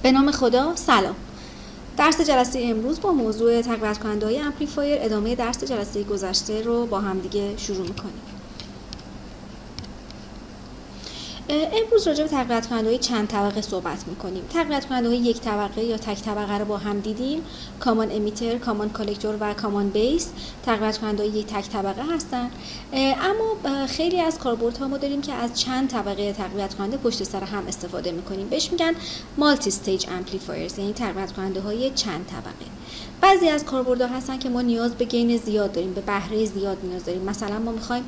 به نام خدا، سلام. درس جلسه امروز با موضوع تقویت کننده‌های امپلیفایر ادامه درس جلسه گذشته رو با هم دیگه شروع می‌کنیم. امروز راجع به تقویت کننده‌های چند طبقه صحبت می‌کنیم. تقویت کننده‌های یک طبقه یا تک طبقه رو با هم دیدیم. کامان امیتر، کامان کالکتور و کامان بیس تقویت کننده‌های یک تک طبقه هستن. اما خیلی از کاربردها ما داریم که از چند طبقه تقویت کننده پشت سر هم استفاده می‌کنیم. بهش میگن مالتی استیج امپلیفایرز، یعنی تقویت کننده‌های چند طبقه. بعضی از کاربردها هستن که ما نیاز به گین زیاد داریم، به بهره زیاد نیاز داریم. مثلا ما می‌خوایم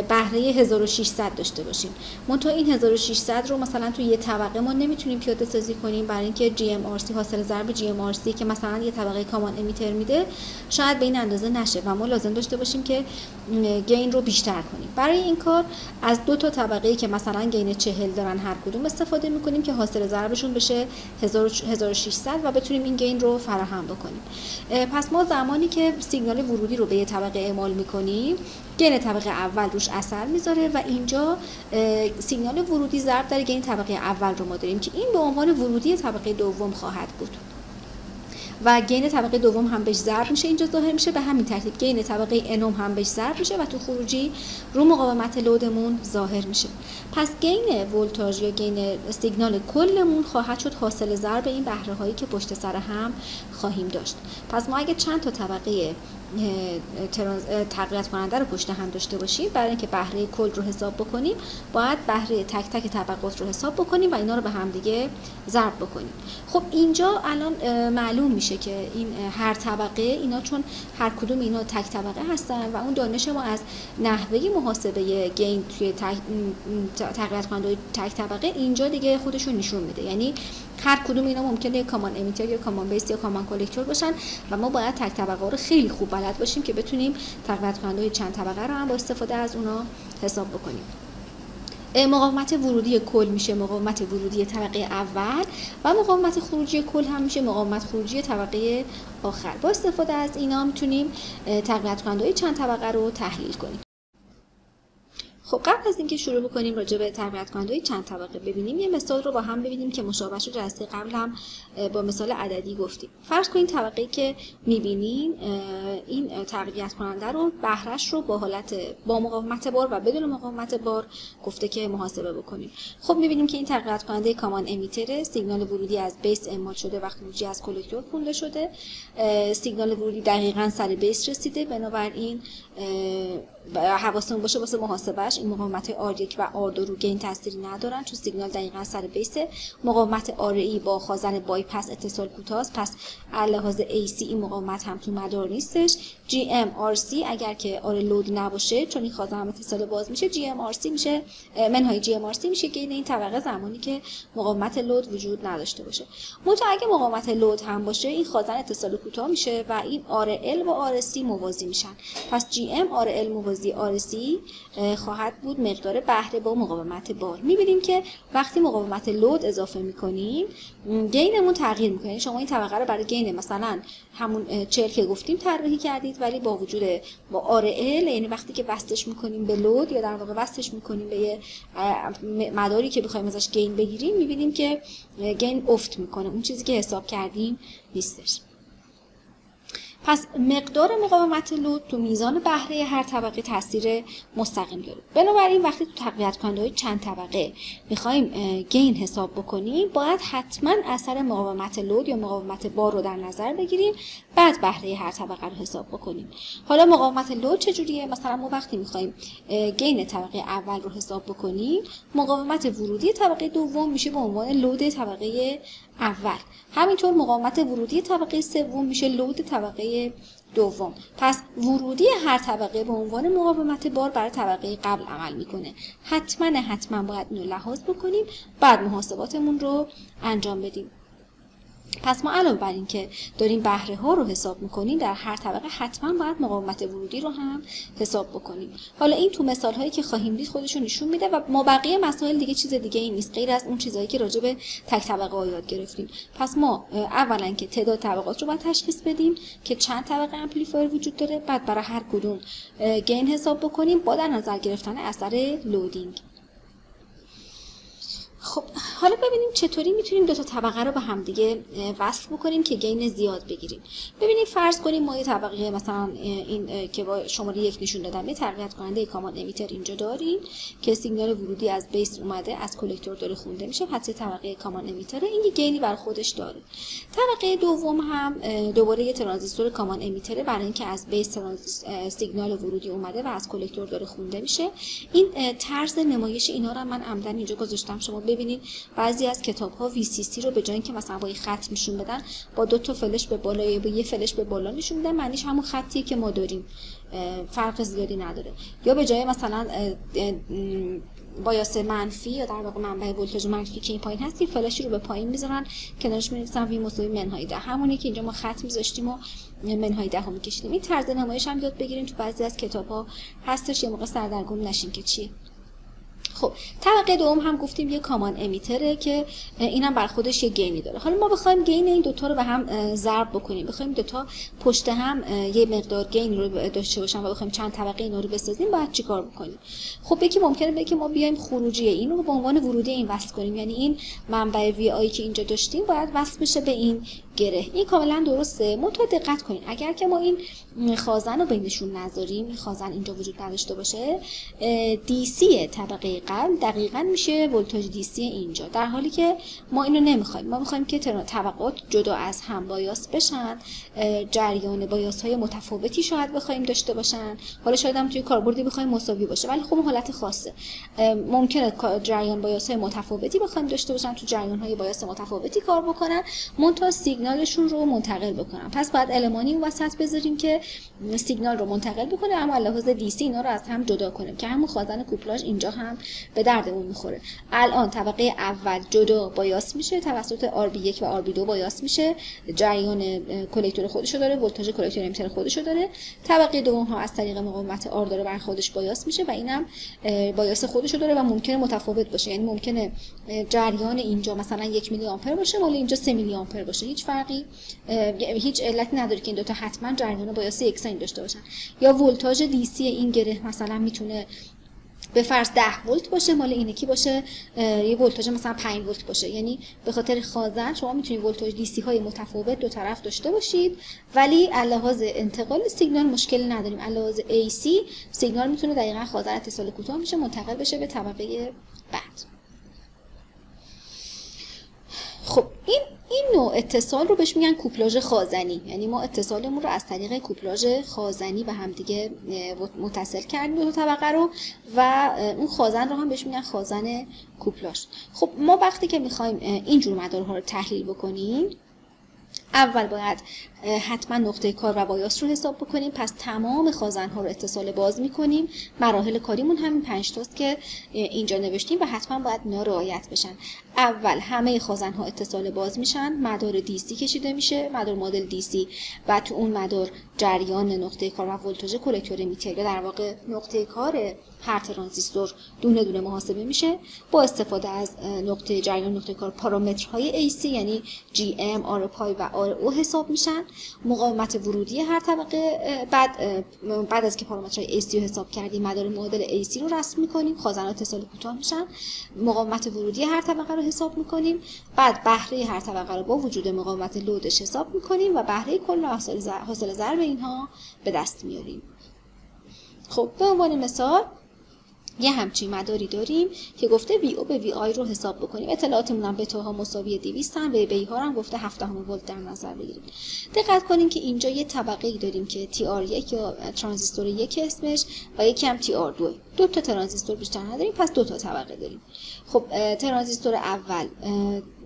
بهره 1600 داشته باشیم. منتها این 1600 رو مثلا توی یه طبقه ما نمیتونیم پیاده سازی کنیم، برای اینکه GMRC حاصل ضرب GMRC که مثلا یه طبقه کامان امیتر میده شاید به این اندازه نشه و ما لازم داشته باشیم که گین رو بیشتر کنیم. برای این کار از دو تا طبقه‌ای که مثلا گین 40 دارن هر کدوم استفاده میکنیم که حاصل ضربشون بشه 1600 و بتونیم این گین رو فراهم بکنیم. پس ما زمانی که سیگنال ورودی رو به یه طبقه اعمال میکنیم، گین طبقه اول روش اثر میذاره و اینجا سیگنال ورودی ضرب در گین طبقه اول رو ما داریم که این به عنوان ورودی طبقه دوم خواهد بود و گین طبقه دوم هم بهش ضرب میشه، اینجا ظاهر میشه. به همین ترتیب گین طبقه انوم هم بهش ضرب میشه و تو خروجی رو مقاومت لودمون ظاهر میشه. پس گین ولتاژ یا گین سیگنال کلمون خواهد شد حاصل ضرب این بهره هایی که پشت سر هم خواهیم داشت. پس ما اگه چند تا طبقه تقویت کننده رو پشت هم داشته باشیم، برای اینکه بهره کل رو حساب بکنیم باید بهره تک تک طبقات رو حساب بکنیم و اینا رو به هم دیگه ضرب بکنیم. خب اینجا الان معلوم میشه که این هر طبقه اینا چون هر کدوم اینا تک طبقه هستن و اون دانش ما از نحوه محاسبه گین توی تقویت کننده تک طبقه اینجا دیگه خودشون نشون میده. یعنی هر کدوم اینا ممکنه کامان امیتر یا کامان بیس یا کامان کالکتور باشن و ما باید تک طبقه رو خیلی خوب بلد باشیم که بتونیم تقویت کننده چند طبقه رو هم با استفاده از اونا حساب بکنیم. مقاومت ورودی کل میشه مقاومت ورودی طبقه اول و مقاومت خروجی کل هم میشه مقاومت خروجی طبقه آخر. با استفاده از اینا میتونیم تقویت کننده چند طبقه رو تحلیل کنیم. خب قبل از اینکه شروع بکنیم راجع به تقویت کننده چند طبقه ببینیم، یه مثال رو با هم ببینیم که مشابهش رو جلسه قبل هم با مثال عددی گفتیم. فرض کنید طبقه‌ای که می‌بینین این تقویت کننده رو بهره‌اش رو با مقاومت بار و بدون مقاومت بار گفته که محاسبه بکنیم. خب می‌بینیم که این تقویت کننده کامان امیتر، سیگنال ورودی از بیس اعمال شده و خروجی از کالکتور خونده شده. سیگنال ورودی دقیقاً سر بیس رسیده، بنابراین حواستون باشه واسه محاسبهش این مقاومت R1 و R2 رو گین تأثیری ندارن چون سیگنال دقیقاً سر بیس. مقاومت RE با خازن بایپس اتصال کوتاست، پس لحاظ AC این مقاومت هم تو مدار نیستش. GMRC اگر که آر لود نباشه چون این خازن هم اتصال باز میشه، GMRC میشه منهای GMRC میشه گین این طبقه زمانی که مقاومت لود وجود نداشته باشه. منتها اگه مقاومت لود هم باشه این خازن اتصال کوتاه میشه و این RL و RC موازی میشن. پس GM RL موازی RC خواهد بود مقدار بهره با مقاومت بار. میبینیم که وقتی مقاومت لود اضافه میکنیم گینمون تغییر میکنه. شما این طبقه رو برای گین مثلا همون 40 که گفتیم طراحی کردید، ولی با وجود با RL یعنی وقتی که وصلش میکنیم به لود یا در واقع وصلش میکنیم به یه مداری که بخوایم ازش گین بگیریم، میبینیم که گین افت میکنه، اون چیزی که حساب کردیم نیستش. پس مقدار مقاومت لود تو میزان بهره هر طبقه تاثیر مستقیم داره. بنابراین وقتی تو تقویت کننده چند طبقه میخوایم گین حساب بکنیم باید حتما اثر مقاومت لود یا مقاومت بار رو در نظر بگیریم، بعد بهره هر طبقه رو حساب بکنیم. حالا مقاومت لود چجوریه؟ مثلا ما وقتی میخوایم گین طبقه اول رو حساب بکنیم، مقاومت ورودی طبقه دوم میشه به عنوان لود طبقه اول. همینطور مقاومت ورودی طبقه سوم میشه لود طبقه دوم. پس ورودی هر طبقه به عنوان مقاومت بار برای طبقه قبل عمل میکنه. حتما باید اینو لحاظ بکنیم، بعد محاسباتمون رو انجام بدیم. پس ما علاوه بر این که داریم بهره ها رو حساب میکنیم، در هر طبقه حتما باید مقاومت ورودی رو هم حساب بکنیم. حالا این تو مثال هایی که خواهیم دید خودشون نشون میده و ما بقیه مسائل دیگه چیز دیگه ای نیست غیر از اون چیزایی که راجع به تک طبقه ها یاد گرفتیم. پس ما اولا که تعداد طبقات رو باید تشخیص بدیم که چند طبقه امپلیفایر وجود داره، بعد برای هر کدوم گین حساب بکنیم با در نظر گرفتن اثر لودینگ. خب حالا ببینیم چطوری میتونیم دو تا طبقه رو به همدیگه وصل بکنیم که گین زیاد بگیریم. ببینید فرض کنیم ما یه طبقه مثلا این که با شماره 1 نشون دادم، یه تقویت کننده کامان امیتر اینجا داریم که سیگنال ورودی از بیس اومده، از کلکتور داره خونده میشه، پس یه طبقه کامان امیتر، این یه گینی بر خودش داره. طبقه دوم هم دوباره یه ترانزیستور کامان امیتر، برای اینکه از بیس سیگنال ورودی اومده و از کلکتور داره خونده میشه. این طرز نمایش اینا رو من عمدن اینجا گذاشتم شما ببینید. بعضی از کتاب‌ها VCC رو به جای اینکه مثلا با خط نشون بدن، با دو تا فلش به بالا یا با یه فلش به بالا نشون میدن، معنیش همون خطیه که ما داریم، فرق زیادی نداره. یا به جای مثلا بایاس منفی یا در واقع منبع ولتاژ منفی که این پایین هست، یه فلشی رو به پایین میذارن، کنارش می‌نویسن وی مساوی منهای 10، همونی که اینجا ما خط می‌ذاشتیم و منهای 10 می‌کشیدیم. این طرز نمایش هم یاد بگیرین، تو بعضی از کتاب‌ها هستش، یه موقع سردرگم نشین که چیه. خب طبقه دوم هم گفتیم یه کامان امیتره که اینم بر خودش یه گینی داره. حالا ما بخوایم گین این دوتا رو به هم ضرب بکنیم، بخوایم دوتا پشت هم یه مقدار گین رو داشته باشن و بخوایم چند طبقه اینا رو بسازیم، باید چیکار بکنیم؟ خب یکی ممکنه بگه که ما بیایم خروجی این رو به عنوان ورودی این وصل کنیم، یعنی این منبع وی آی که اینجا داشتیم باید وصل بشه به این گره. این کاملا درسته. منتها دقت کنین اگر که ما این خازن رو بینشون نذاریم، این خازن اینجا وجود نداشته باشه، دی سی طبقه قبل دقیقاً میشه ولتاژ دی سی اینجا، در حالی که ما اینو نمیخوایم. ما میخوایم که طبقات جدا از هم بایاس بشن، جریان بایاس های متفاوتی شاید بخوایم داشته باشن. حالا شاید هم توی کاربردی بخوایم مساوی باشه، ولی خب حالت خاصه. ممکنه جریان بایاس های متفاوتی بخوایم داشته باشن، تو جریان های بایاس متفاوتی کار بکنن، منتها سیگنالشون رو منتقل بکنن. پس بعد المانی اون وسط بذاریم که سیگنال رو منتقل بکنه، اما لحاظ دی سی اینا رو از هم جدا کنیم که همون خازن کوپلاژ اینجا هم به دردمون میخوره. الان طبقه اول جدا بایاس میشه، توسط RB1 و RB2 بایاس میشه، جریان کلکتور خودشو داره، ولتاژ کلکتور امیتر خودشو داره. طبقه دوم ها از طریق مقاومت R داره بر خودش بایاس میشه و اینم بایاس خودشو داره و ممکنه متفاوت باشه، یعنی ممکنه جریان اینجا مثلا 1 میلی آمپر باشه، مال اینجا 3 میلی آمپر باشه. هیچ فرقی، هیچ علتی نداره که این دو تا حتما جریان بایاس یکسانی داشته باشن. یا ولتاژ دی سی این گره مثلا میتونه به فرض 10 ولت باشه، مال این یکی باشه یه ولتاژ مثلا 5 ولت باشه. یعنی به خاطر خازن شما میتونید ولتاژ دی سی های متفاوت دو طرف داشته باشید، ولی لحاظ انتقال سیگنال مشکلی نداریم. لحاظ ای سی سیگنال میتونه دقیقاً خازن اتصال کوتاه میشه منتقل بشه به طبقه بعد. خب این نوع اتصال رو بهش میگن کوپلاژ خازنی، یعنی ما اتصالمون رو از طریق کوپلاژ خازنی به هم دیگه متصل کردیم دو تا طبقه رو، و اون خازن رو هم بهش میگن خازن کوپلاژ. خب ما وقتی که میخوایم این جور مدارها رو تحلیل بکنیم، اول باید حتما نقطه کار و بایاس رو حساب بکنیم. پس تمام خازن‌ها رو اتصال باز می‌کنیم. مراحل کاریمون همین 5 تاست که اینجا نوشتیم و حتما باید اینا رعایت بشن. اول همه خازن‌ها اتصال باز میشن، مدار دی سی کشیده میشه، مدار مدل دی سی، و تو اون مدار جریان نقطه کار و ولتاژ کلکتور امیتر یا در واقع نقطه کار هر ترانزیستور دونه دونه محاسبه میشه با استفاده از نقطه جریان نقطه کار. پارامترهای AC یعنی GM، R پای و RO حساب میشن. مقاومت ورودی هر طبقه بعد از که پارامترهای AC رو حساب کردیم، مدار مدل AC رو رسم میکنیم، خازن‌ها اتصال کوتاه میشن. مقاومت ورودی هر طبقه رو حساب میکنیم، بعد بهره هر طبقه رو با وجود مقاومت لودش حساب میکنیم و بهره کل و حاصل ضرب اینها به دست میاریم. خب به عنوان مثال یه همچین مداری داریم که گفته وی او به وی آی رو حساب بکنیم. اطلاعاتمون هم بتاها مساوی 200 و بی ها هم گفته 7 ولت در نظر بگیریم. دقت کنین که اینجا یه طبقه ای داریم که TR1 یا ترانزیستور 1 اسمش و یکی هم TR2. دو تا ترانزیستور بیشتر نداریم، پس دو تا طبقه داریم. خب ترانزیستور اول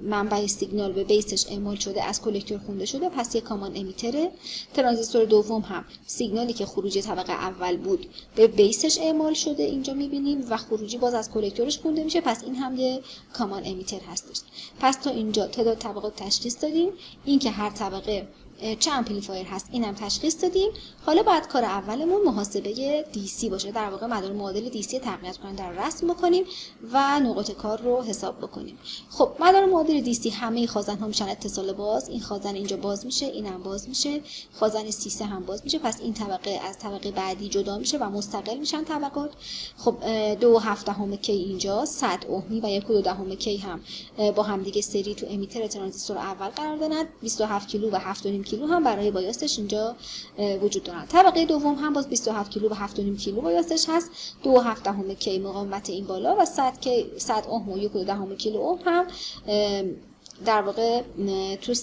منبع سیگنال به بیسش اعمال شده، از کلکتور خونده شده، پس یک کامان امیتره. ترانزیستور دوم هم سیگنالی که خروجی طبقه اول بود به بیسش اعمال شده، اینجا می‌بینیم، و خروجی باز از کلکتورش خونده میشه، پس این هم یه کامان امیتر هستش. پس تا اینجا تعداد طبقات تشخیص دادیم. این که هر طبقه چه امپلیفایر هست اینم تشخیص دادیم. حالا باید کار اولمون محاسبه DC باشه، در واقع مدار معادل DC تقویت کننده رو رسم بکنیم و نقاط کار رو حساب بکنیم. خب مدار معادل DC همه خازن ها میشن اتصال باز، این خازن اینجا باز میشه، اینم باز میشه، خازن C3 هم باز میشه، پس این طبقه از طبقه بعدی جدا میشه و مستقل میشن طبقات. خب 2/7 کی اینجا 100 اوهمی و 1/2 کی هم با هم دیگه سری تو امیتر ترانزیستور اول قرار دارن. 27 کیلو و 7.5 کیلو هم برای بایاستش اینجا وجود دارن. طبقه دوم هم باز 27 کیلو و 7.5 کیلو بایاستش هست. 2/7 کی مقاومت این بالا و 100 اوم و 1/2 کیلو اوم هم در واقع تو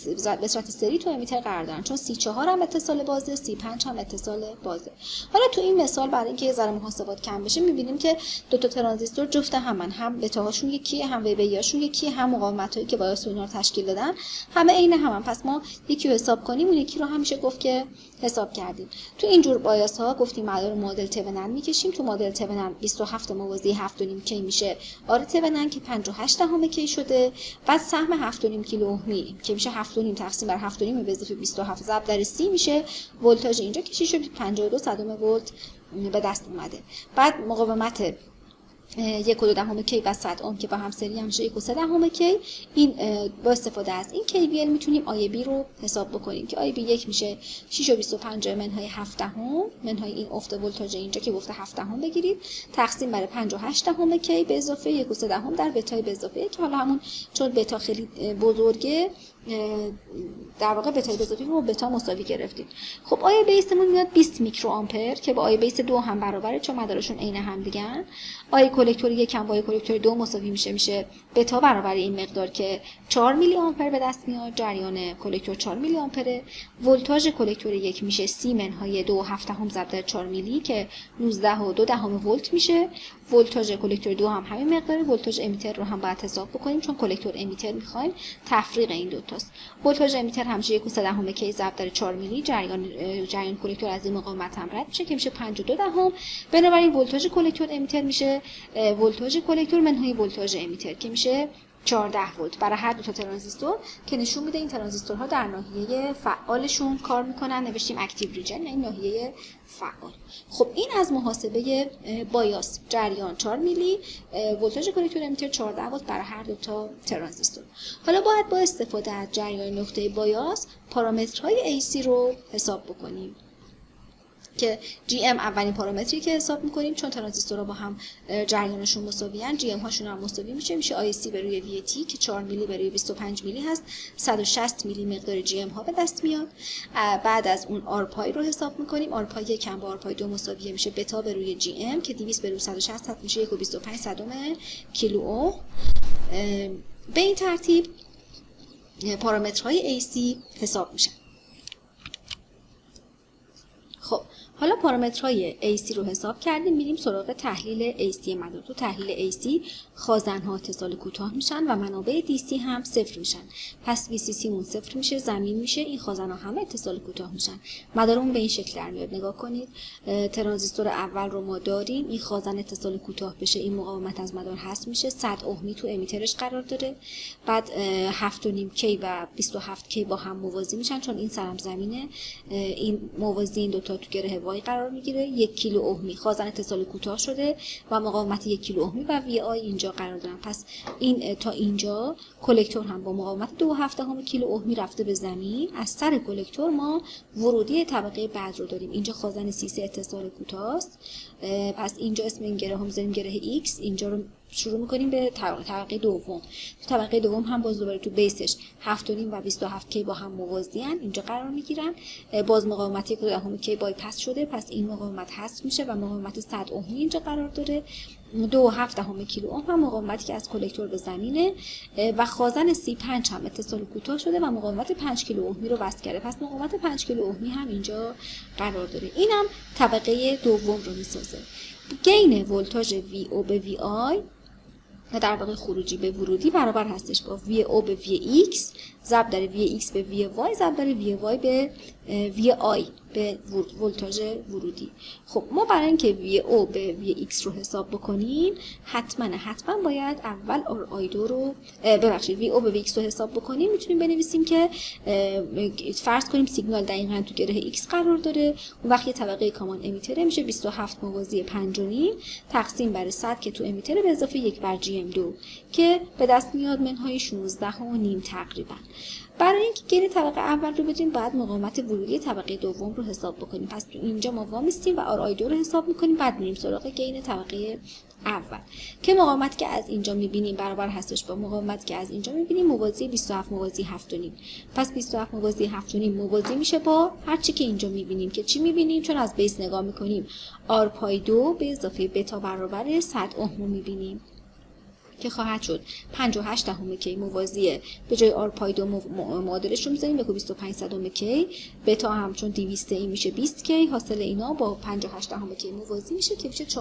به صورت سری تو امیتر قرار دارن، چون C4 هم اتصال بازه، C5 هم اتصال بازه. حالا تو این مثال برای اینکه یه ذره محاسبات کم بشه می‌بینیم که دو تا ترانزیستور جفت همن، هم بتاهاشون یکیه، هم ویبیاشون یکیه، هم مقاومتایی که باعث اینا رو تشکیل دادن همه عین همن. پس ما یکی رو حساب کنیم اون یکی رو هم میشه گفت که حساب کردیم. تو این جور بایاس ها گفتیم مدار معادل تونن میکشیم. تو معادل تونن 27 موازی 7.5 کی میشه آر تونن که 58 کی شده. بعد سهم 7.5 کیلو اومی که میشه 7.5 تقسیم بر 7.5 به اضافه 27 ضرب در 30 میشه ولتاژ اینجا که 6.52 ولت به دست اومده. بعد مقاومت 1/2 کی و 100 اوم که با هم سری هم میشه 1/3 کی. این با استفاده از این KVL میتونیم آی بی رو حساب بکنیم که آی بی 1 میشه 6.25 منهای 7 منهای این افت ولتاژ اینجا که گفته 7 بگیرید تقسیم بر 58 کی به اضافه 1/3 در بتای به اضافه که حالا همون چون بتا خیلی بزرگه در واقع بتای به اضافه رو بتا مساوی گرفتیم. خب آی بیسمون میاد 20 میکرو آمپر که با آی بیس 2 هم برابره چون مدارشون عین هم دیگن. آی کلکتور 1 هم با آی کلکتور 2 مساوی میشه بتا برابر این مقدار که 4 میلی آمپر به دست میاد. جریان کلکتور 4 میلی آمپره. ولتاژ کلکتور 1 میشه 30 منهای 2/7 ضرب در 4 میلی که 19.2 ولت میشه. ولتاژ کلکتور 2 هم همین مقداره. ولتاژ امیتر رو هم باید حساب بکنیم چون کلکتور امیتر میخوایم تفریق این دو تاست. ولتاژ امیتر همیشه 1/3 کی ضرب در 4 میلی. جریان کلکتور از این مقاومت هم رد میشه که میشه 5.2. بنابراین ولتاژ کلکتور امیتر میشه ولتاژ کلکتور منهای ولتاژ امیتر که میشه 14 ولت برای هر دو تا ترانزیستور که نشون میده این ترانزیستورها در ناحیه فعالشون کار میکنن. نوشتیم اکتیو ریجن یعنی ناحیه فعال. خب این از محاسبه بایاس جریان 4 میلی ولتاژ کلکتور امیتر 14 ولت برای هر دو تا ترانزیستور. حالا باید با استفاده از جریان نقطه بایاس پارامترهای AC رو حساب بکنیم که GM اولین پارامتری که حساب میکنیم چون ترانزیستورها با هم جریانشون مساویان GM هاشون هم مساوی میشه IC به روی VT که 4 میلی به روی 25 میلی هست. 160 میلی مقدار GM ها به دست میاد. بعد از اون آر پای رو حساب میکنیم. آر پای 1 با آر پای 2 مساویه میشه بتا به روی GM که 200 به روی 160 میشه 1.25 کیلو اوم. به این ترتیب پارامترهای AC حساب میشن. خب حالا پارامترهای AC رو حساب کردیم میریم سراغ تحلیل AC مدار. تو تحلیل AC خازن‌ها اتصال کوتاه میشن و منابع DC هم صفر میشن. پس VCC مون صفر میشه، زمین میشه، این خازن‌ها همه اتصال کوتاه میشن. مدارمون به این شکل در میاد. نگاه کنید ترانزیستور اول رو ما داریم، این خازن اتصال کوتاه بشه، این مقاومت از مدار حذف میشه، 100 اومی تو امیترش قرار داره. بعد 7.5 کی و 27 کی با هم موازی میشن چون این سرم زمینه، این موازی این دو تا تو گره وای قرار میگیره. 1 کیلو اومی خازن اتصال کوتاه شده و مقاومت 1 کیلو اومی و وی آی اینجا قرار دارن. پس این تا اینجا کلکتور هم با مقاومت 2/7 کیلو اومی رفته به زمین. از سر کلکتور ما ورودی طبقه بعد رو داریم. اینجا خازن C3 اتصال کوتاه است. پس اینجا اسم این گره ها میذاریم گره X. اینجا رو شروع میکنیم به طبقه دوم. تو طبقه دوم هم باز دوباره تو بیسش 7.5 و 27 کی با هم موازیان اینجا قرار میگیرن. باز مقاومت 1.2 کی بایپاس شده، پس این مقاومت حذف میشه و مقاومت 100 اومی اینجا قرار داره. 2/7 کیلو اوم هم مقاومتی که از کلکتور به زمینه و خازن C5 هم اتصال کوتاه شده و مقاومت 5 کیلو اومی رو وصل کرده. پس مقاومت 5 کیلو اومی هم اینجا قرار داره. اینم طبقه دوم رو میسازه. گین ولتاژ VO به VI در واقع خروجی به ورودی برابر هستش با VO به VX ضرب در وی x به وی y ضرب در وی y به وی آی به ولتاژ ورودی. خب ما برای اینکه وی او به وی x رو حساب بکنیم حتما باید اول آر آی 2 رو وی او به وی x رو حساب بکنیم. میتونیم بنویسیم که فرض کنیم سیگنال دقیقاً تو گره x قرار داره، اون وقت یه طبقه کامان امیتر میشه 27 موازی 5.5 تقسیم بر 100 که تو امیتر به اضافه 1 بر GM2 که به دست میاد منهای 16.5 تقریبا. برای اینکه گین طبقه اول رو بدیم باید مقاومت ورودی طبقه دوم رو حساب بکنیم. پس تو اینجا ما وامیستیم و آر آی 2 رو حساب میکنیم، بعد میریم سراغ گین طبقه اول که مقاومت که از اینجا میبینیم برابر هستش با مقاومت که از اینجا میبینیم موازی 27 موازی 7.5. پس 27 موازی 7.5 موازی میشه با هر چی که اینجا میبینیم که چی میبینیم؟ چون از بیس نگاه میکنیم آر پای 2 به اضافه بتا برابر 100 اوم میبینیم که خواهد شد 58 دهم کی موازی به جای آر پای 2 معادلش رو میذاریم به 25 صدم کی، بتا هم چون 200 این میشه 20 کی، حاصل اینا با 58 دهم کی موازی میشه که میشه 4.55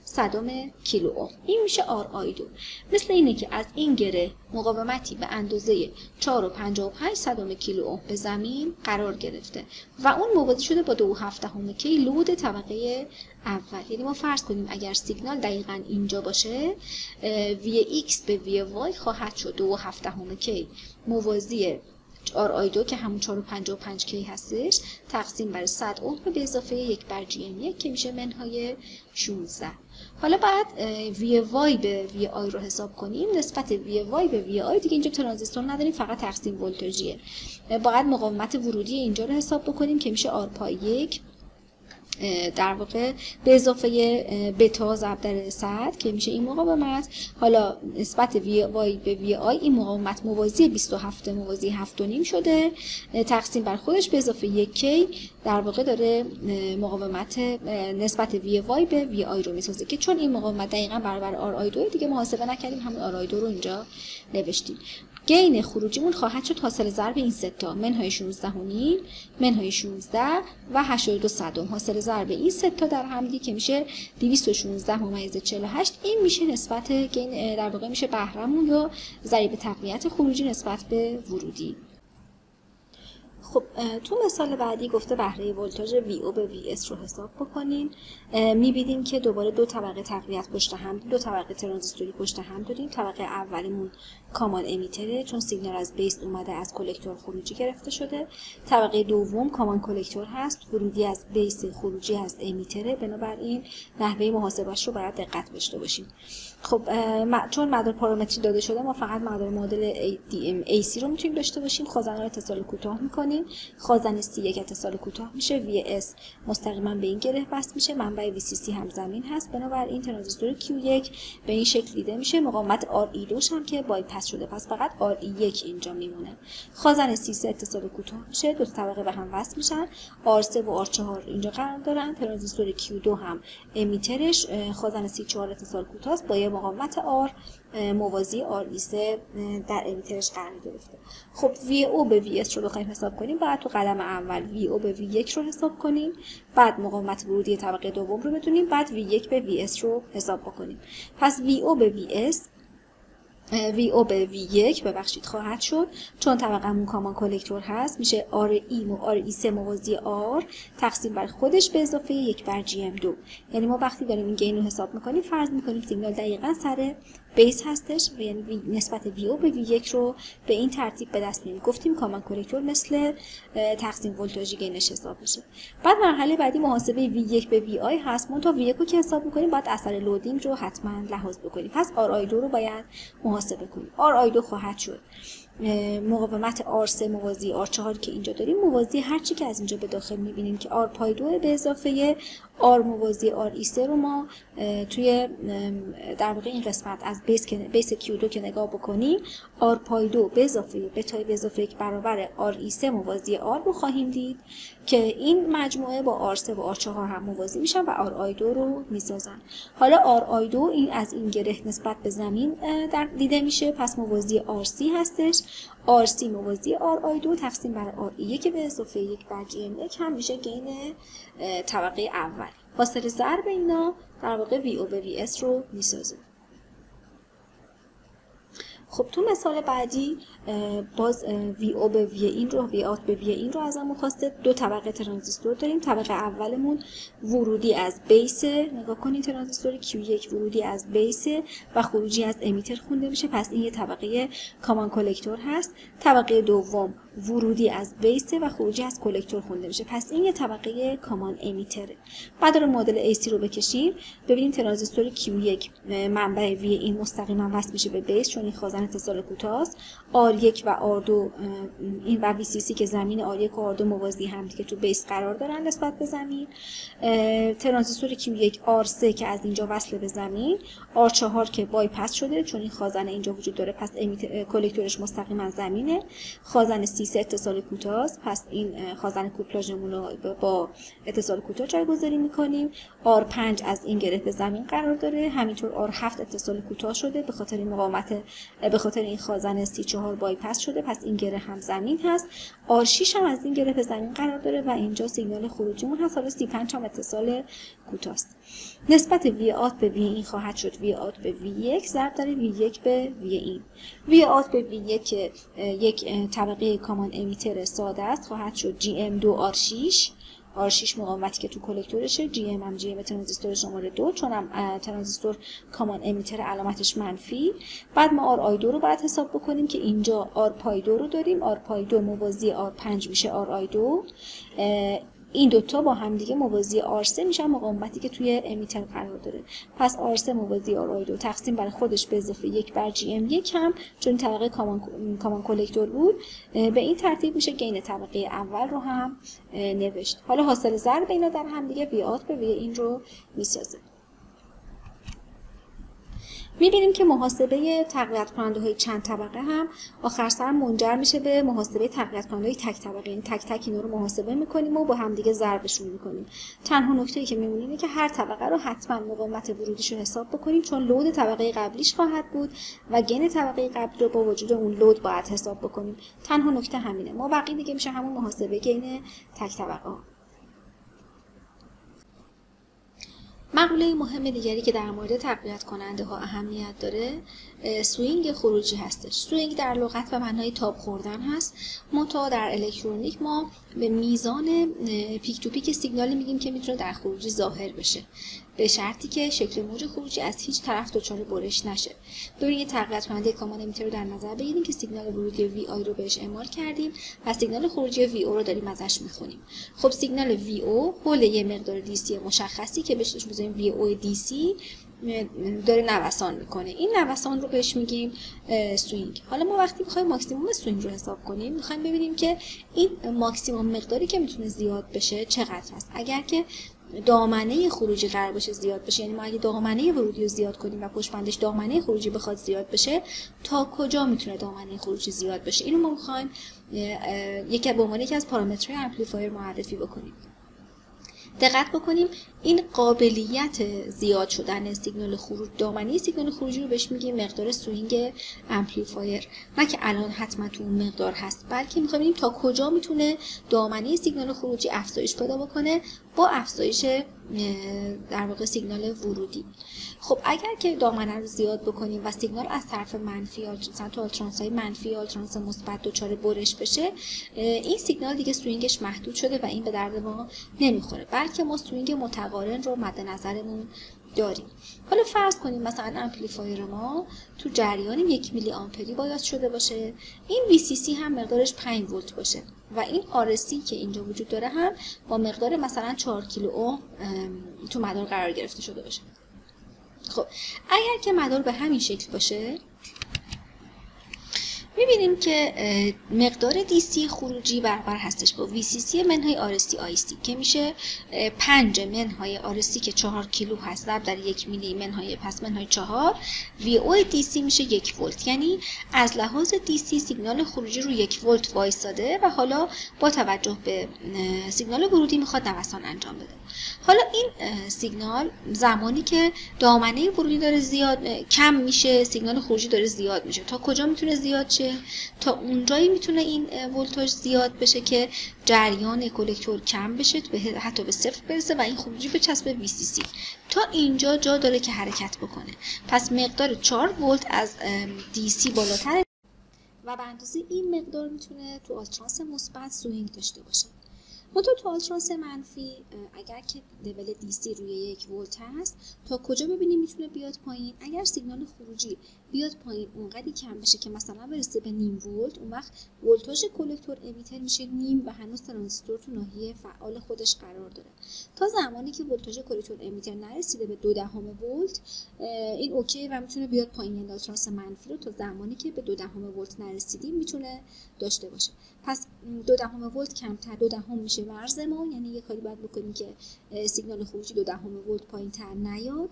صدم کیلو اوم. این میشه آر آی 2. مثل اینه که از این گره مقاومتی به اندازه 4.55 صدم کیلو اوم به زمین قرار گرفته و اون موازی شده با 2.7 دهم کی لود طبقه اول. یعنی ما فرض کنیم اگر سیگنال دقیقاً اینجا باشه وی x به وی y خواهد شد 2.7 دهم کی موازی آر آی 2 که همون 4.55 کی هستش تقسیم بر 100 اوم به اضافه 1 بر GM1 که میشه منهای 16. حالا بعد وی وای به وی آی رو حساب کنیم. نسبت وی وای به وی آی دیگه اینجا ترانزیستور نداریم، فقط تقسیم ولتاژیه. باید مقاومت ورودی اینجا رو حساب بکنیم که میشه آر پای 1 در واقع به اضافه بتا ضرب در 100 که میشه این مقاومت. حالا نسبت وی وای به وی آی این مقاومت موازی 27 موازی 7.5 شده تقسیم بر خودش به اضافه 1 کی در واقع داره مقاومت نسبت وی وای به وی آی رو میسازه که چون این مقاومت دقیقاً برابر آر آی 2 دیگه محاسبه نکردیم، همون آر آی 2 رو اینجا نوشتیم. گین خروجیمون خواهد شد حاصل ضرب این سه تا منهای 16 و نیم منهای 16 و 82 صدم حاصل ضرب این سه تا در همدیگه که میشه 216 ممیز 48. این میشه نسبت گین در واقع میشه بهره‌مون یا ضریب تقویت خروجی نسبت به ورودی. خب تو مثال بعدی گفته بهره ولتاژ وی او به وی اس رو حساب بکنین. می‌بینیم که دوباره دو طبقه تقویت پشت هم، دو طبقه ترانزیستوری پشت هم داریم. طبقه اولیمون کامان امیتره چون سیگنال از بیس اومده از کلکتور خروجی گرفته شده. طبقه دوم کامان کلکتور هست، ورودی از بیس خروجی از امیتره، بنابراین نحوه محاسبه‌اش رو باید دقت داشته باشیم. خب چون مدار پارامتری داده شده ما فقط مدار معادل AC رو میتونیم داشته باشیم. خازن رو اتصال کوتاه میکنیم. خازن C1 اتصال کوتاه میشه، VS مستقیما به این گره وصل میشه، منبع VCC هم زمین هست، بنابراین ترانزیستور Q1 به این شکل دیده میشه. مقاومت RE2 هم که بایپاس شده پس فقط RE1 اینجا میمونه. خازن C3 اتصال کوتاه میشه، دو طبقه به هم وصل میشن، R3 و R4 اینجا قرار دارن. ترانزیستور Q2 هم امیترش خازن C4 اتصال کوتاه است با مقاومت R موازی RE3 در امیترش قرار گرفته. خب VO به VS رو بخوایم حساب کنیم باید تو قدم اول VO به V1 رو حساب کنیم، بعد مقاومت ورودی طبقه دوم رو بدونیم، بعد V1 به VS رو حساب بکنیم. پس VO به VS VO به V1 ببخشید خواهد شد چون طبقه‌مون کامان کلکتور هست میشه RE و RE3 موازی R تقسیم بر خودش به اضافه 1 بر GM2. یعنی ما وقتی داریم این گین رو حساب میکنیم فرض میکنیم سیگنال دقیقاً سر بیس هستش و یعنی نسبت VO به V1 رو به این ترتیب به دست میاریم. گفتیم کامان کلکتور مثل تقسیم ولتاژی گینش حساب میشه. بعد مرحله بعدی محاسبه V1 به VI هست. منتها V1 رو که حساب میکنیم باید اثر لودینگ رو حتما لحاظ بکنیم. پس RI2 رو باید محاسبه کنیم. RI2 خواهد شد مقاومت R3 موازی R4 که اینجا داریم موازی هر چی که از اینجا به داخل میبینیم که R پای 2 به اضافه R موازی RE3 رو ما توی در واقع این قسمت از بیس Q2 که نگاه بکنیم R پای 2 به اضافه بتای به اضافه 1 برابر RE3 موازی R رو خواهیم دید که این مجموعه با R3 و R4 هم موازی میشن و RI2 رو میسازن. حالا RI2 این از این گره نسبت به زمین دیده میشه پس موازی RC هستش. RC موازی RI2 تقسیم بر RE1 که به اضافه 1 بر GM1 هم میشه گین طبقه اول. حاصل ضرب اینا در واقع VO به VS رو میسازه. خب تو مثال بعدی باز وی او به وی این رو، وی آوت به وی این رو ازمون خواسته. دو طبقه ترانزیستور داریم. طبقه اولمون ورودی از بیس، نگاه کنید ترانزیستور Q1 ورودی از بیس و خروجی از امیتر خونده میشه، پس این یه طبقه کامان کلکتور هست. طبقه دوم ورودی از بیس و خروجی از کلکتور خونده میشه، پس این یه طبقه کامان امیتره. بعد رو مدل AC رو بکشیم، ببینیم ترانزیستور Q1 منبع وی این مستقیما وصل میشه به بیس چون این خازن اتصال کوتاست. R1 و R2 این و VCC که زمین R1 و R2 موازی هم دیگه تو بیس قرار دارن نسبت به زمین. ترانزیستور Q1 R3 که از اینجا وصل به زمین، R4 که بایپاس شده چون این خازن اینجا وجود داره، پس کلکتورش مستقیما زمینه. خازن C3 اتصال کوتاست، پس این خازن کوپلاژمون رو با اتصال کوتاه جایگذاری میکنیم. R5 از این گره به زمین قرار داره، همینطور R7 اتصال کوتاه شده به خاطر این مقاومت، به خاطر این خازن C4 بایپاس شده، پس این گره هم زمین هست. R6 هم از این گره به زمین قرار داره و اینجا سیگنال خروجیمون هست. حالا C5 هم اتصال کوتاست. نسبت وی آوت به وی این خواهد شد وی آوت به وی یک ضرب در وی یک به وی این. وی آوت به وی یک که یک طبقه کامان امیتر ساده است خواهد شد GM2 R6. R6 مقاومتی که تو کلکتورشه، GM هم GM ترانزیستور شماره 2 چون هم ترانزیستور کامان امیتر علامتش منفی. بعد ما R آی 2 رو باید حساب بکنیم که اینجا R پای 2 رو داریم. R پای 2 موازی R5 میشه R آی 2. این دوتا با هم دیگه موازی R3 میشن مقاومتی که توی امیتر قرار داره. پس R3 موازی R آی 2 تقسیم بر خودش به اضافه 1 بر GM1 هم چون این طبقه کامان کلکتور بود به این ترتیب میشه گین طبقه اول رو هم نوشت. حالا حاصل ضرب اینا در هم دیگه وی آوت به وی این رو میسازه. می‌بینیم که محاسبه تقویت کننده‌های چند طبقه هم آخر سر منجر میشه به محاسبه تقویت کننده‌های تک طبقه. این تک تک اینا رو محاسبه می‌کنیم و با هم دیگه ضربشون می‌کنیم. تنها نکته‌ای که می‌مونه اینه که هر طبقه رو حتما مقاومت ورودیش رو حساب بکنیم چون لود طبقه قبلیش خواهد بود و گین طبقه قبلی رو با وجود اون لود باید حساب بکنیم. تنها نکته همینه. ما بقیه دیگه میشه همون محاسبه گین تک طبقه ها. مقوله مهم دیگری که در مورد تقویت کننده ها اهمیت داره سوینگ خروجی هستش. سوینگ در لغت به معنای تاب خوردن هست. منتها در الکترونیک ما به میزان پیک تو پیک سیگنالی میگیم که میتونه در خروجی ظاهر بشه به شرطی که شکل موج خروجی از هیچ طرف دچار برش نشه. ببینید یه تقویت کننده کامان امیتر رو در نظر بگیریم که سیگنال ورودی وی آی رو بهش اعمال کردیم و سیگنال خروجی وی او رو داریم ازش میخونیم. خب سیگنال وی او حول یه مقدار دی سی مشخصی که بهش میذاریم وی او دی سی داره نوسان میکنه. این نوسان رو بهش میگیم سوینگ. حالا ما وقتی میخوایم ماکسیموم سوینگ رو حساب کنیم میخوایم ببینیم که این ماکسیموم مقداری که میتونه زیاد بشه چقدر هست. اگر که دامنه خروجی قرار باشه زیاد بشه، یعنی ما اگه دامنه ورودی رو زیاد کنیم و پشت بندش دامنه خروجی بخواد زیاد بشه، تا کجا میتونه دامنه خروجی زیاد بشه؟ اینو ما میخوایم به عنوان یکی از پارامترهای امپلیفایر معرفی بکنیم. دقت بکنیم این قابلیت زیاد شدن سیگنال خروج، دامنه سیگنال خروجی رو بهش میگیم مقدار سوینگ امپلیفایر. نه که الان حتما تو اون مقدار هست، بلکه میخوایم ببینیم تا کجا میتونه دامنه سیگنال خروجی افزایش پیدا بکنه با افزایش در واقع سیگنال ورودی. خب اگر که دامنه رو زیاد بکنیم و سیگنال از طرف منفی یا تو آلترانس‌های منفی یا آلترانس مثبت دچار برش بشه، این سیگنال دیگه سوینگش محدود شده و این به درد ما نمیخوره، بلکه ما سوینگ متقارن رو مد نظرمون داریم. حالا فرض کنیم مثلا امپلیفایر ما تو جریان 1 میلی آمپری باید شده باشه، این VCC هم مقدارش 5 ولت باشه و این RC که اینجا وجود داره هم با مقدار مثلا 4 کیلو اوم تو مدار قرار گرفته شده باشه. خب اگر که مدار به همین شکل باشه می‌بینیم که مقدار DC خروجی برابر هستش با VCC منهای RC IC که میشه 5 منهای RC که 4 کیلو هست ضرب در 1 میلی منهای پس منهای 4 VO DC میشه 1 ولت. یعنی از لحاظ DC سیگنال خروجی رو 1 ولت وایساده و حالا با توجه به سیگنال ورودی میخواد نوسان انجام بده. حالا این سیگنال زمانی که دامنه ورودی داره زیاد کم میشه، سیگنال خروجی داره زیاد میشه. تا کجا میتونه زیاد شه؟ تا اونجایی میتونه این ولتاژ زیاد بشه که جریان کلکتور کم بشه، حتی به صفر برسه و این خروجی بچسبه VCC. تا اینجا جا داره که حرکت بکنه. پس مقدار 4 ولت از DC بالاتره و به اندازه این مقدار میتونه تو آلترانس مثبت سوینگ داشته باشه. تو آلترانس منفی اگر که لول DC روی 1 ولت هست، تا کجا ببینیم میتونه بیاد پایین؟ اگر سیگنال خروجی بیاد پایین اونقدری کم بشه که مثلا برسه به نیم ولت، اون وقت ولتاژ کلکتور امیتر میشه نیم و هنوز ترانزیستور تو ناحیه فعال خودش قرار داره. تا زمانی که ولتاژ کلکتور امیتر نرسیده به 0.2 ولت این اوکی و میتونه بیاد پایین. یعنی آلترانس منفی رو تا زمانی که به 0.2 ولت نرسیدیم میتونه داشته باشه. پس 0.2 ولت کمتر 0.2 میشه ورز ما، یعنی یه کاری باید بکنیم که سیگنال خروجی 0.2 ولت پایین تر نیاد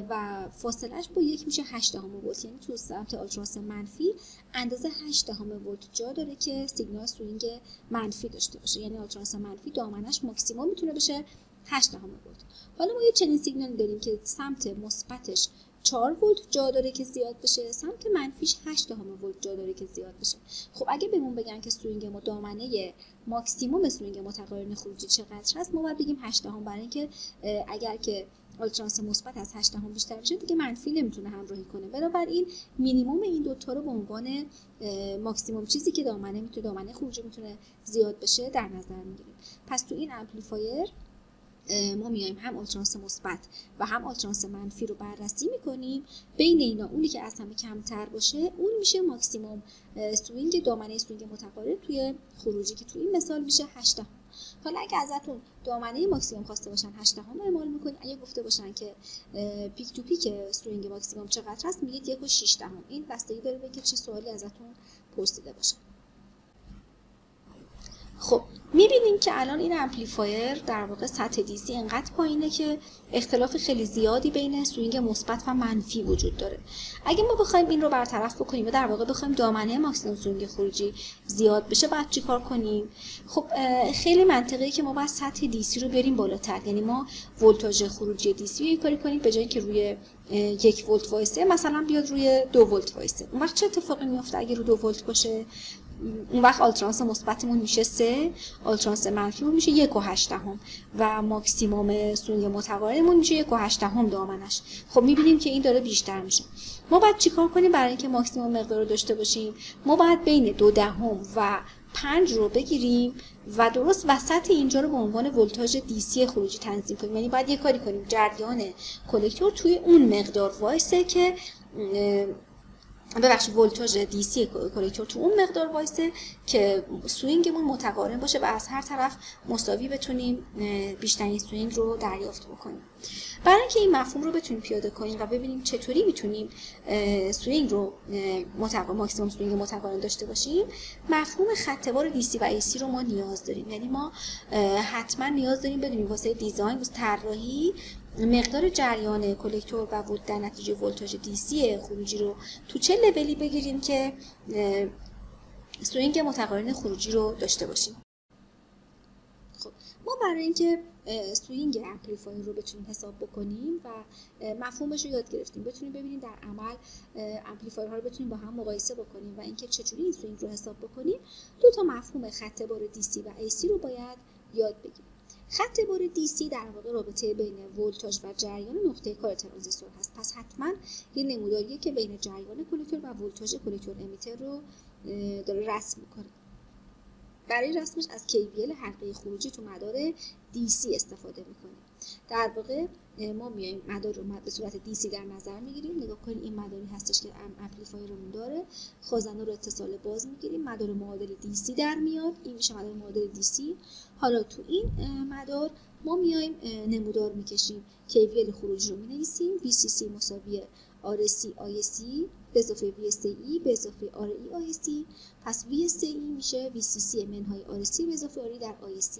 و فاصلش با 1 میشه 0.8 ولت. یعنی تو سمت آلترانس منفی اندازه 0.8 ولت جا داره که سیگنال سوینگ منفی داشته باشه. یعنی آلترانس منفی دامنش ماکسیمم میتونه بشه 0.8 ولت. حالا ما یه چنین سیگنالی داریم که سمت مثبتش 4 ولت جا داره که زیاد بشه، سمت منفیش 0.8 ولت جا داره که زیاد بشه. خب اگه بهمون بگن که سوینگ ما دامنه ماکسیمم سوینگ متقارن خروجی چقدر هست، ما باید بگیم 0.8، برای اینکه اگر که آلترانس مثبت از 0.8 بیشتر بشه دیگه منفی نمیتونه همراهی کنه. بنابراین مینیمم این دو تا رو به عنوان ماکسیمم چیزی که دامنه خروجی میتونه زیاد بشه در نظر میگیریم. پس تو این امپلیفایر ما میایم هم آلترانس مثبت و هم آلترانس منفی رو بررسی میکنیم. بین اینا اونی که از همه کمتر باشه اون میشه ماکسیمم سوینگ دامنه سوینگ متقارن توی خروجی که توی این مثال میشه 0.8. حالا اگه ازتون دامنه ماکسیمم خواسته باشن 0.8 رو اعمال میکنید. اگه گفته باشن که پیک تو پیک سوینگ ماکسیمم چقدر هست، میگید 1.6. این بستگی داره به اینکه چه سوالی ازتون پرسیده باشه. خب میبینیم که الان این امپلیفایر در واقع سطح دیسی انقدر پایینه که اختلاف خیلی زیادی بین سوینگ مثبت و منفی وجود داره. اگه ما بخوایم این رو برطرف بکنیم و در واقع بخوایم دامنه ماکسیمم سوینگ خروجی زیاد بشه، باید چیکار کنیم؟ خب خیلی منطقیه که ما باید سطح دیسی رو بریم بالاتر. یعنی ما ولتاژ خروجی دیسی رو یه کاری کنیم، به جایی که روی 1 ولت وایسه مثلا بیاد روی 2 ولت وایسه. اون وقت چه اتفاقی میفته اگه رو 2 ولت باشه؟ اون وقت آلترانس مثبتمون میشه 3، آلترانس منفیمون میشه 1.8 و ماکسیمم سوینگ متقارنمون میشه 1.8 دامنش. خب میبینیم که این داره بیشتر میشه. ما باید چیکار کنیم برای اینکه ماکسیمم مقدار رو داشته باشیم؟ ما باید بین 0.2 و 5 رو بگیریم و درست وسط اینجا رو به عنوان ولتاژ دیسی خروجی تنظیم کنیم. یعنی باید یه کاری کنیم جریان کلکتور توی اون مقدار وایسه که ولتاژ دیسی کلکتور تو اون مقدار وایسه که سوینگمون متقارن باشه و از هر طرف مساوی بتونیم بیشترین سوینگ رو دریافت بکنیم. برای اینکه این مفهوم رو بتونیم پیاده کنیم و ببینیم چطوری میتونیم سوینگ رو ماکسیمم سوینگ متقارن داشته باشیم، مفهوم خط‌بار دیسی و ایسی رو ما نیاز داریم. یعنی ما حتما نیاز داریم بدونیم واسه دیزاین، واسه طراحی مقدار جریان کلکتور و در نتیجه ولتاژ دیسی خروجی رو تو چه لولی بگیریم که سوینگ متقارن خروجی رو داشته باشیم. خب ما برای اینکه سوینگ امپلیفایر رو بتونیم حساب بکنیم و مفهومش رو یاد گرفتیم، بتونیم ببینیم در عمل امپلیفایرها رو بتونیم با هم مقایسه بکنیم و اینکه چجوری این سوینگ رو حساب بکنیم، دو تا مفهوم خط‌بار دیسی و ایسی رو باید یاد بگیریم. خط‌بار دیسی در واقع رابطه بین ولتاژ و جریان نقطه کار ترانزیستور هست. پس حتما یه نموداریه که بین جریان کلکتور و ولتاژ کلکتور امیتر رو داره رسم می‌کنه. برای رسمش از KVL حلقه خروجی تو مدار DC استفاده می‌کنیم. در واقع ما میایم مدار رو به صورت DC در نظر میگیریم. نگاه کنید این مداری هستش که امپلیفایرمون داره. خازنه رو اتصال باز میگیریم، مدار معادل DC در میاد. این میشه مدار معادل DC. حالا تو این مدار ما میایم نمودار میکشیم. KVL خروجی رو مینویسیم. VCC مساوی RC IC به اضافه VSE به اضافه RE IC. پس VSE میشه VCC منهای RC به اضافه RE در IC.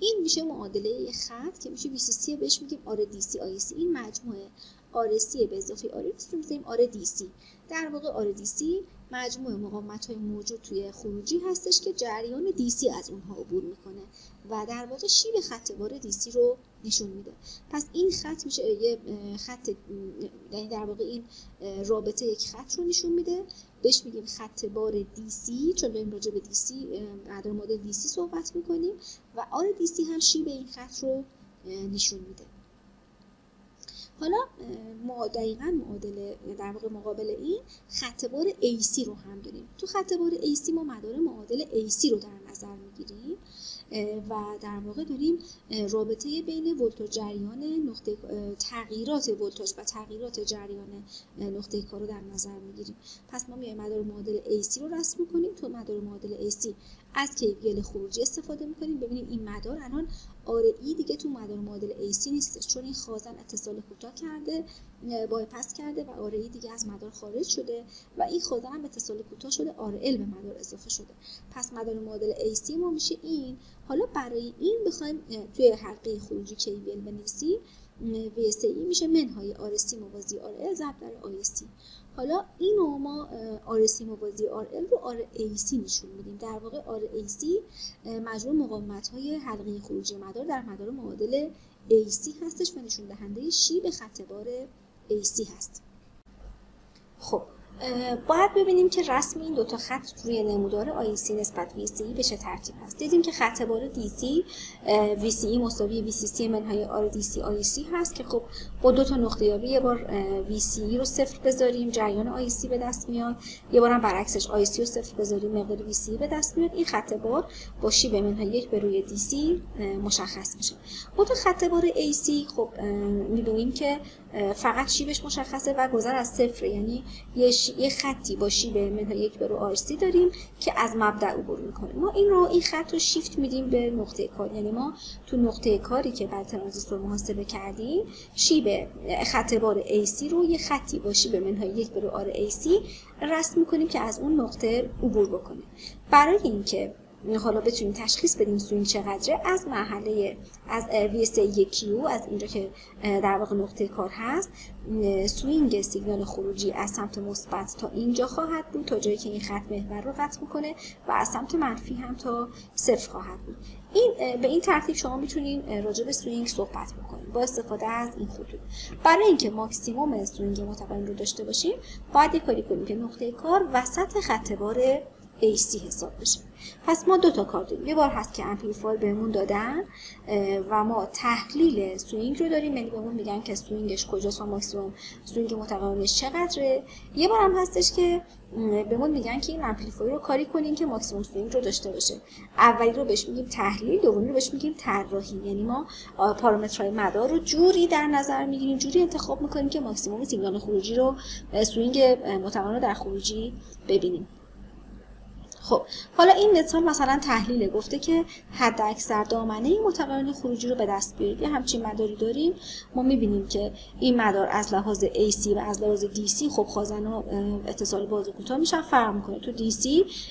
این میشه معادله خط که میشه VCC، بهش میگیم RDC IC. این مجموعه آر سی به اضافه آر ایکس رو میذاریم آر دی سی. در واقع آر دی سی مجموع مقاومت‌های موجود توی خروجی هستش که جریان دی سی از اونها عبور میکنه و در واقع شیب خط بار دی سی رو نشون میده. پس این خط میشه یه خط، یعنی در واقع این رابطه یک خط رو نشون میده، بهش میگیم خط بار دی سی، چون داریم راجع به دی سی در مدل دی سی صحبت میکنیم و آر دی سی هم شیب این خط رو نشون میده. حالا دقیقاً معادل در واقع مقابل این خط بار AC رو هم داریم. تو خط بار AC ما مدار معادل AC رو در نظر میگیریم و در واقع داریم رابطه بین ولتاژ جریان نقطه تغییرات ولتاژ و تغییرات جریان نقطه کار رو در نظر میگیریم. پس ما میایم مدار معادل AC رو رسم میکنیم. تو مدار معادل AC از KVL خروجی استفاده میکنیم. ببینیم این مدار الان RE دیگه تو مدار معادل AC نیستش، چون این خازن اتصال کوتاه کرده، بایپاس کرده و RE دیگه از مدار خارج شده و این خازن هم اتصال کوتاه شده، RL به مدار اضافه شده. پس مدار معادل AC ما میشه این. حالا برای این بخوایم توی حلقه خروجی KVL بنویسیم، VSE میشه منهای RC موازی RL ضرب در IC. حالا اینو ما RC موازی RL رو RAC نشون میدیم. در واقع RAC مجموع مقاومت‌های حلقه خروجی مدار در مدار معادل AC هستش و نشون دهنده شیب خط بار AC هست. خب باید ببینیم که رسم این دوتا خط روی نمودار IC نسبت VCE به چه ترتیب هست. دیدیم که خط بار DC VCE مساوی VCC منهای RDC IC هست که خب با دو تا نقطه یابی یه بار VCE رو صفر بذاریم جریان IC به دست میاد، یه بار هم برعکسش IC رو صفر بذاریم مقدار VCE به دست میاد. این خط بار با شیب منهای 1 به روی DC مشخص میشه. با تو خط بار AC خب میبینیم که فقط شیبش مشخصه و گذر از صفر، یعنی یه خطی با شیب منهای 1 به رو RC داریم که از مبدأ عبور میکنه. ما این خط رو شیفت میدیم به نقطه کار، یعنی ما تو نقطه کاری که بعد ترانزیستور محاسبه کردیم شیب خط بار AC رو یه خطی با شیب منهای 1 به رو RAC رسم میکنیم که از اون نقطه عبور بکنه. برای اینکه حالا بتونیم تشخیص بدیم سوینگ چقدره، از مرحله از VSE1Q از اینجا که در واقع نقطه کار هست، سوینگ سیگنال خروجی از سمت مثبت تا اینجا خواهد بود، تا جایی که این خط محور رو قطع میکنه و از سمت منفی هم تا صفر خواهد بود. به این ترتیب شما میتونید راجع به سوینگ صحبت بکنید با استفاده از این خطوط. برای اینکه ماکسیموم سوینگ متقابل رو داشته باشیم باید یک کاری کنیم که نقطه کار وسط خط بار AC حساب بشه. پس ما دو تا کار داریم. یه بار هست که امپلیفایر بهمون دادن و ما تحلیل سوینگ رو داریم، یعنی بهمون میگن که سوینگش کجاست و ماکسیمم سوینگ متقابلش چقدره. یه بار هم هستش که بهمون میگن که این امپلیفایر رو کاری کنیم که ماکسیمم سوینگ رو داشته باشه. اولی رو بهش میگیم تحلیل، دومی رو بهش میگیم طراحی، یعنی ما پارامترهای مدار رو جوری در نظر میگیریم، جوری انتخاب میکنیم که ماکسیمم سیگنال خروجی رو، سوینگ متقابل رو در خروجی ببینیم. خب حالا این مثلا تحلیل گفته که حد اکثر دامنه متقابل خروجی رو به دست بیارید. یه همچین مداری داریم. ما میبینیم که این مدار از لحاظ AC و از لحاظ DC خب خازن‌ها اتصال باز و کوتاه میشن، فرق میکنه. تو DC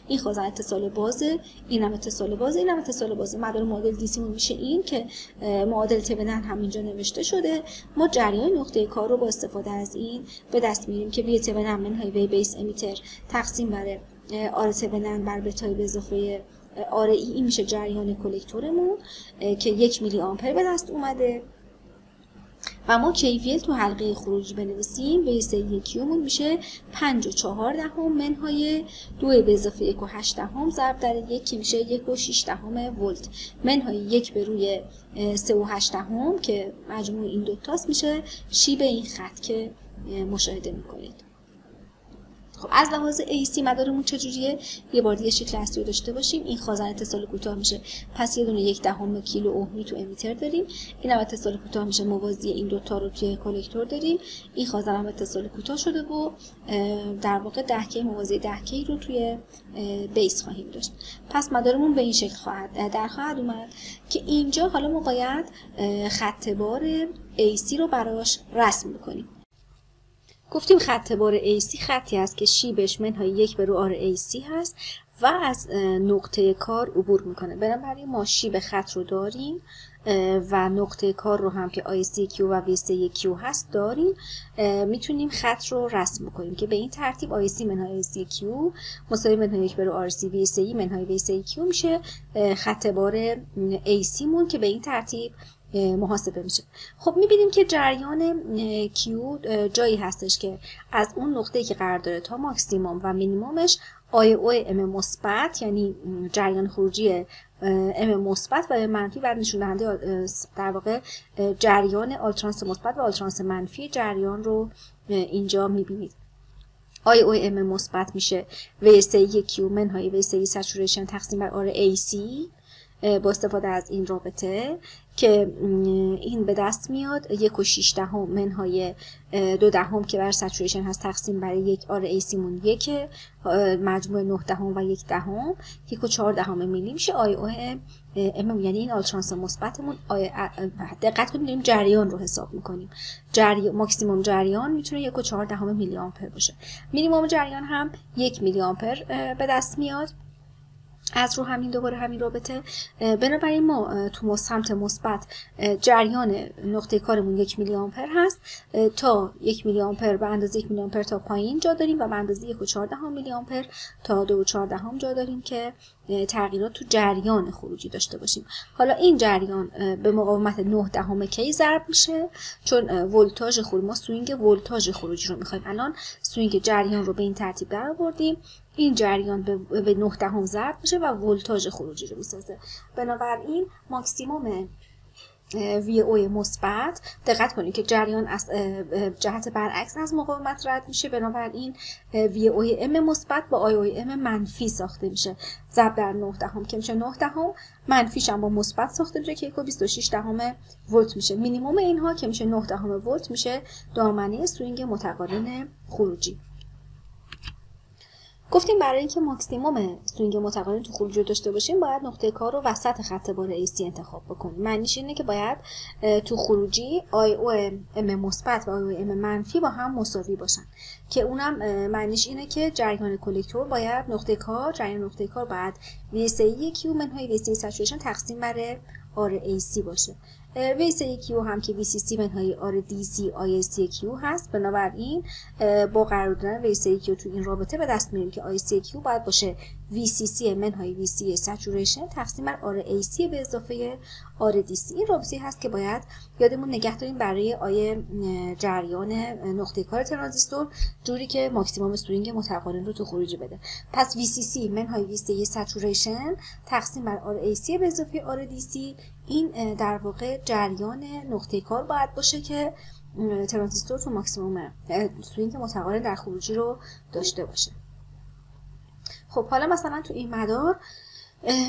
این خازن اتصال بازه، اینم اتصال بازه، اینم اتصال بازه. مدار معادل DC مون میشه این که معادل تبنن هم اینجا نوشته شده. ما جریان نقطه کار رو با استفاده از این به دست میاریم که وی تبنن منهای وی بیس امیتر تقسیم بر آر تبنن بر بتای به اضافه آر ای، این میشه جریان کلکتورمون که 1 میلی آمپر به دست اومده و ما KVL تو حلقه خروجی بنویسیم. VSE1Q مون میشه 5.4 منهای 2 به اضافه 1.8 ضرب در 1 که میشه 1.6 ولت منهای 1 به روی 3.8 که مجموع این دوتاست میشه شیب این خط که مشاهده میکنید. خب از لحاظ AC مدارمون چجوریه؟ یه بار دیگه شکل اصلی رو داشته باشیم. این خازن اتصال کوتاه میشه، پس یه دونه 1/10 کیلو اومی تو امیتر داریم. این هم اتصال کوتاه میشه، موازی این دوتا رو توی کلکتور داریم. این خازن هم اتصال کوتاه شده و در واقع 10K موازی 10K رو توی بیس خواهیم داشت. پس مدارمون به این شکل خواهد اومد که اینجا حالا ما باید خط بار AC رو براش رسم بکنیم. گفتیم خط بار AC خطی هست که شیبش منهای 1 به رو RAC هست و از نقطه کار عبور میکنه. بنابراین ما شیب خط رو داریم و نقطه کار رو هم که ICQ و VCQ هست داریم. میتونیم خط رو رسم کنیم که به این ترتیب IC منهای ICQ مساوی منهای 1 بر RC VCE منهای VCQ میشه خط بار AC مون که به این ترتیب محاسبه میشه. خب میبینیم که جریان Q جایی هستش که از اون نقطه‌ای که قرار داره تا ماکسیموم و مینیمومش I/O M مثبت، یعنی جریان خروجی M مثبت و منفی بعد نشون دهنده در واقع جریان آلترانس مثبت و آلترانس منفی جریان رو اینجا میبینید. I/O M مثبت میشه VCQ منهای VCE سچوریشن تقسیم بر AC با استفاده از این رابطه که این به دست میاد 1.6 منهای 0.2 که بر سچوریشن هست تقسیم بر 1 AC مون 1 مجموع 0.9 و 1/10 1.4 میلی میشه I/O M، یعنی این آلترانس مثبتمون. دقت کنید داریم جریان رو حساب میکنیم. ماکسیموم جریان میتونه 1.4 میلی آمپر باشه. مینیمم جریان هم 1 میلی آمپر به دست میاد از رو همین دوباره همین رابطه. بنابراین ما تو سمت مثبت جریان نقطه کارمون 1 میلی آمپر هست، تا 1 میلی آمپر به اندازه 1 میلی آمپر تا پایین جا داریم و به اندازه 1.4 میلی آمپر تا 2.4 جا داریم که تغییرات تو جریان خروجی داشته باشیم. حالا این جریان به مقاومت 9 کی ضرب میشه، چون ولتاژ خروجی ما سوینگ ولتاژ خروجی رو میخوایم. الان سوینگ جریان رو به این ترتیب در آوردیم، این جریان به 9 ضرب میشه و ولتاژ خروجی رو میسازه. بنابراین ماکسیموم VO مثبت، دقت کنید که جریان از جهت برعکس از مقاومت رد میشه، بنابراین VO M مثبت با IO M منفی ساخته میشه ضرب در 9 که میشه 9 منفیش هم با مثبت ساخته میشه که 1.26 ولت میشه. مینیمم اینها که میشه 9 ولت میشه دامنه سوینگ متقارن خروجی. گفتیم برای اینکه ماکسیموم سوینگ متقارن تو خروجی رو داشته باشیم باید نقطه کار رو وسط خط بار AC انتخاب بکنیم. معنیش اینه که باید تو خروجی I/O M مثبت و I/O M منفی با هم مساوی باشن که اونم معنیش اینه که جریان کلکتور باید جریان نقطه کار باید VCQ منهای VCE سچوریشن تقسیم بر RAC باشه. VCQ هم که VCC منهای RDC ICQ هست. بنابراین با قرار دادن VCQ تو این رابطه به دست میاریم که ICQ باید باشه VCC منهای VCE سچوریشن تقسیم بر RAC به اضافه RDC. این رابطه هست که باید یادمون نگه داریم برای جریان نقطه کار ترانزیستور جوری که ماکسیمم سوینگ متقارن رو تو خروجی بده. پس VCC منهای VCE سچوریشن تقسیم بر RAC به اضافه RDC، این در واقع جریان نقطه کار باید باشه که ترانزیستور تو ماکسیمم سوینگ متقارن در خروجی رو داشته باشه. خب حالا مثلا تو این مدار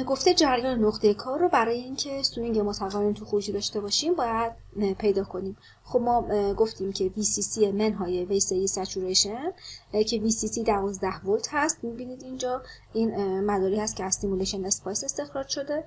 گفته جریان نقطه کار رو برای اینکه سوینگ متقارن تو خروجی داشته باشیم باید پیدا کنیم. خب ما گفتیم که VCC منهای VCE سچوریشن که VCC 12 ولت هست. میبینید اینجا این مداری هست که از سیمولیشن اسپایس استخراج شده.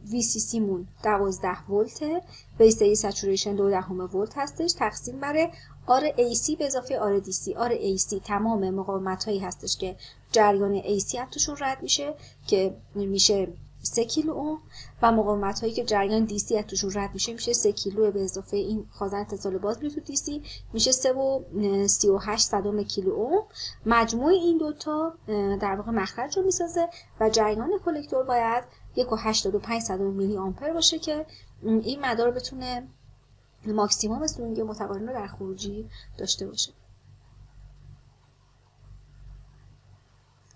VCC مون 12 ولته، VCE سچوریشن 0.2 ولت هستش تقسیم بر RAC به اضافه RDC. RAC تمام مقاومت هایی هستش که جریان AC توشون رد میشه که میشه 3 کیلو اوم و مقاومت هایی که جریان DC توشون رد میشه میشه 3 کیلو به اضافه این خازن اتصال باز تو DC میشه 3.38 کیلو اوم. مجموع این دوتا در واقع مخرج رو میسازه و جریان کلکتور باید 1.85 میلی آمپر باشه که این مدار بتونه ماکسیمم سوینگ متقارن رو در خروجی داشته باشه.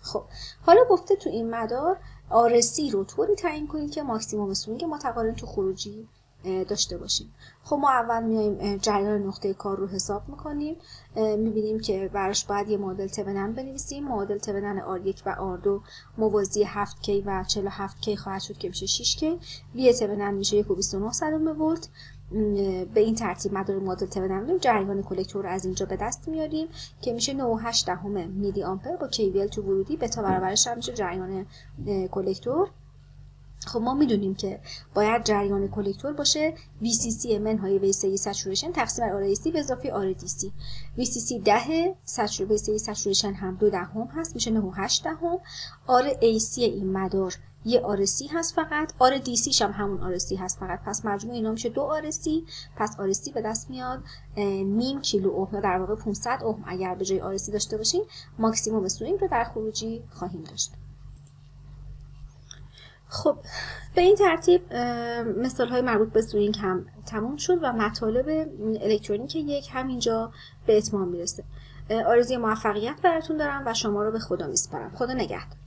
خب حالا گفته تو این مدار RC رو طوری تعیین کنید که ماکسیمم سوینگ متقارن تو خروجی داشته باشیم. خب ما اول میایم جریان نقطه کار رو حساب میکنیم. میبینیم که براش باید یه معادل تونن بنویسیم. معادل تونن R1 و R2 موازی 7K و 47K خواهد شد که میشه 6K. وی تونن میشه 1.29 ولت. به این ترتیب مدار معادل تونن می‌دیم. جریان کلکتور رو از اینجا به دست میاریم که میشه 9.8 میلی آمپر با KVL تو ورودی. بتا برابرش هم میشه جریان کلکتور خب ما میدونیم که باید جریان کلکتور باشه VCC منهای ویسه سچوریشن تقسیم بر RAC به اضافه RDC. VCC 10 ویسه سچوریشن هم 2 دهم هست، میشه 9.8 دهم. RAC این مدار یه RC هست فقط، RDC هم همون RC هست فقط، پس مجموع اینا میشه 2 RC. پس RC به دست میاد نیم کیلو اوم یا در واقع 500 اوم اگر به جای RC داشته باشین ماکسیموم سوینگ رو در خروجی خواهیم داشت. خب به این ترتیب مثال های مربوط به سوینگ هم تموم شد و مطالب الکترونیک یک همینجا به اتمام میرسه. آرزوی موفقیت براتون دارم و شما رو به خدا میسپارم. خدا نگهدار.